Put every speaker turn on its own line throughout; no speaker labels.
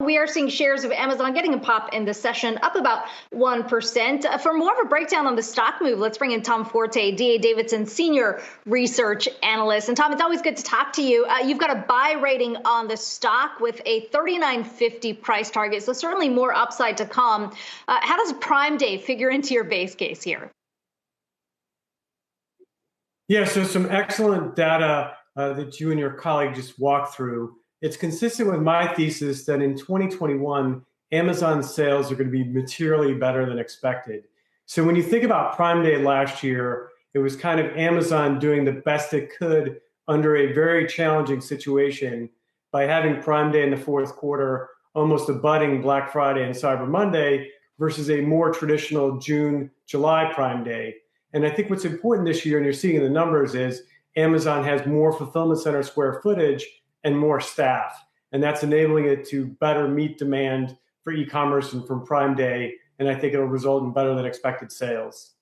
We are seeing shares of Amazon getting a pop in the session, up about 1%. For more of a breakdown on the stock move, let's bring in Tom Forte, D.A. Davidson Senior Research Analyst. And Tom, it's always good to talk to you. You've got a buy rating on the stock with a $39.50 price target, so certainly more upside to come. How does Prime Day figure into your base case here?
Yeah, so some excellent data that you and your colleague just walked through. It's consistent with my thesis that in 2021, Amazon sales are going to be materially better than expected. So when you think about Prime Day last year, it was kind of Amazon doing the best it could under a very challenging situation by having Prime Day in the fourth quarter, almost abutting Black Friday and Cyber Monday versus a more traditional June, July Prime Day. And I think what's important this year, and you're seeing in the numbers, is Amazon has more fulfillment center square footage and more staff. And that's enabling it to better meet demand for e-commerce and from Prime Day. And I think it'll result in better than expected sales.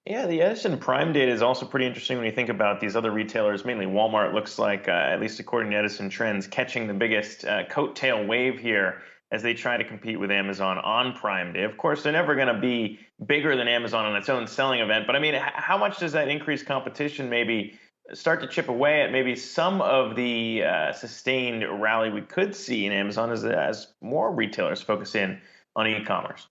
Yeah, the Edison Prime data is also pretty interesting when you think about these other retailers. Mainly Walmart looks like, at least according to Edison Trends, catching the biggest coattail wave here as they try to compete with Amazon on Prime Day. Of course, they're never going to be bigger than Amazon on its own selling event. But I mean, how much does that increased competition maybe start to chip away at maybe some of the sustained rally we could see in Amazon as more retailers focus in on e-commerce?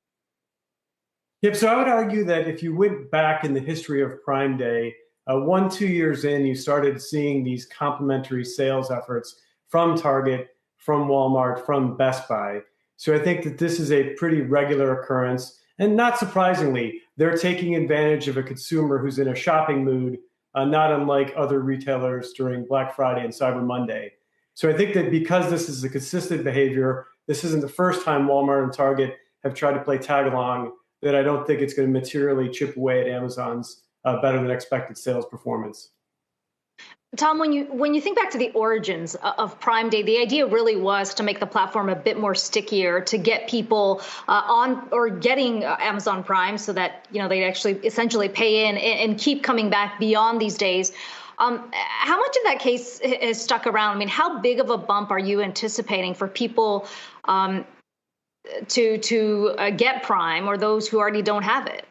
Yep, so I would argue that if you went back in the history of Prime Day, 2 years in, you started seeing these complementary sales efforts from Target, from Walmart, from Best Buy. So I think that this is a pretty regular occurrence. And not surprisingly, they're taking advantage of a consumer who's in a shopping mood, not unlike other retailers during Black Friday and Cyber Monday. So I think that because this is a consistent behavior, this isn't the first time Walmart and Target have tried to play tag along, that I don't think it's going to materially chip away at Amazon's better than expected sales performance.
Tom, when you think back to the origins of Prime Day, the idea really was to make the platform a bit more stickier, to get people on or getting Amazon Prime so that, you know, they'd actually essentially pay in and keep coming back beyond these days. How much of that case has stuck around? I mean, how big of a bump are you anticipating for people to get Prime, or those who already don't have it?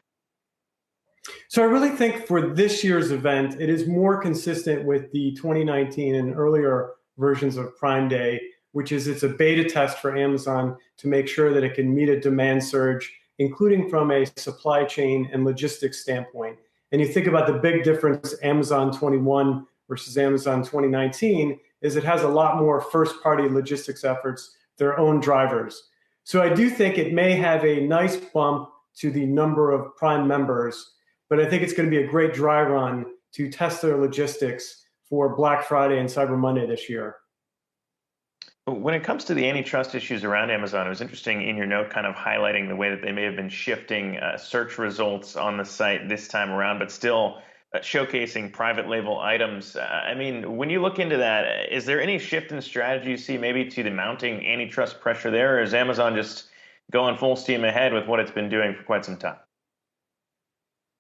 So I really think for this year's event, it is more consistent with the 2019 and earlier versions of Prime Day, which is it's a beta test for Amazon to make sure that it can meet a demand surge, including from a supply chain and logistics standpoint. And you think about the big difference Amazon 21 versus Amazon 2019 is it has a lot more first-party logistics efforts, their own drivers. So I do think it may have a nice bump to the number of Prime members, but I think it's going to be a great dry run to test their logistics for Black Friday and Cyber Monday this year.
When it comes to the antitrust issues around Amazon, it was interesting in your note kind of highlighting the way that they may have been shifting search results on the site this time around, but still showcasing private label items. I mean, when you look into that, is there any shift in strategy you see maybe to the mounting antitrust pressure there, or is Amazon just going full steam ahead with what it's been doing for quite some time?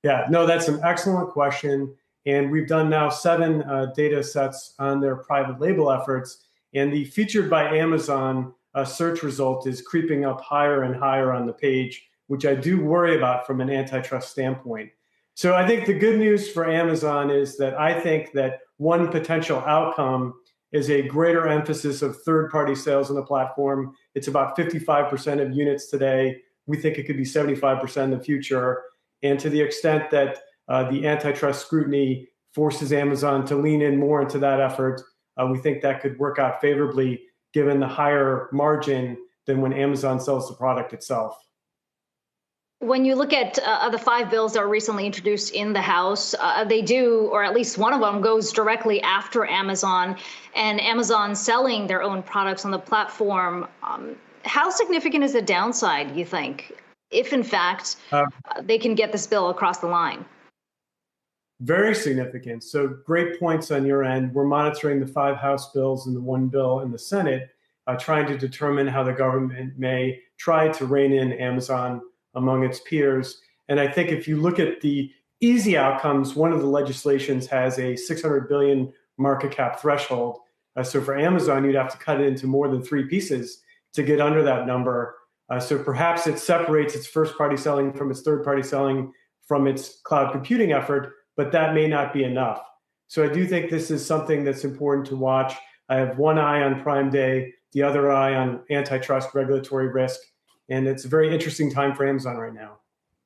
Yeah, no, that's an excellent question. And we've done now 7 data sets on their private label efforts. And the featured by Amazon search result is creeping up higher and higher on the page, which I do worry about from an antitrust standpoint. So I think the good news for Amazon is that I think that one potential outcome is a greater emphasis of third-party sales on the platform. It's about 55% of units today. We think it could be 75% in the future. And to the extent that the antitrust scrutiny forces Amazon to lean in more into that effort, we think that could work out favorably given the higher margin than when Amazon sells the product itself.
When you look at the 5 bills that were recently introduced in the House, they do, or at least one of them goes directly after Amazon and Amazon selling their own products on the platform. How significant is the downside, you think, if in fact they can get this bill across the line?
Very significant. So great points on your end. We're monitoring the 5 House bills and the 1 bill in the Senate, trying to determine how the government may try to rein in Amazon among its peers. And I think if you look at the easy outcomes, one of the legislations has a 600 billion market cap threshold. So for Amazon, you'd have to cut it into more than 3 pieces to get under that number. So perhaps it separates its first-party selling from its third-party selling from its cloud computing effort, but that may not be enough. So I do think this is something that's important to watch. I have one eye on Prime Day, the other eye on antitrust regulatory risk, and it's a very interesting time for Amazon right now.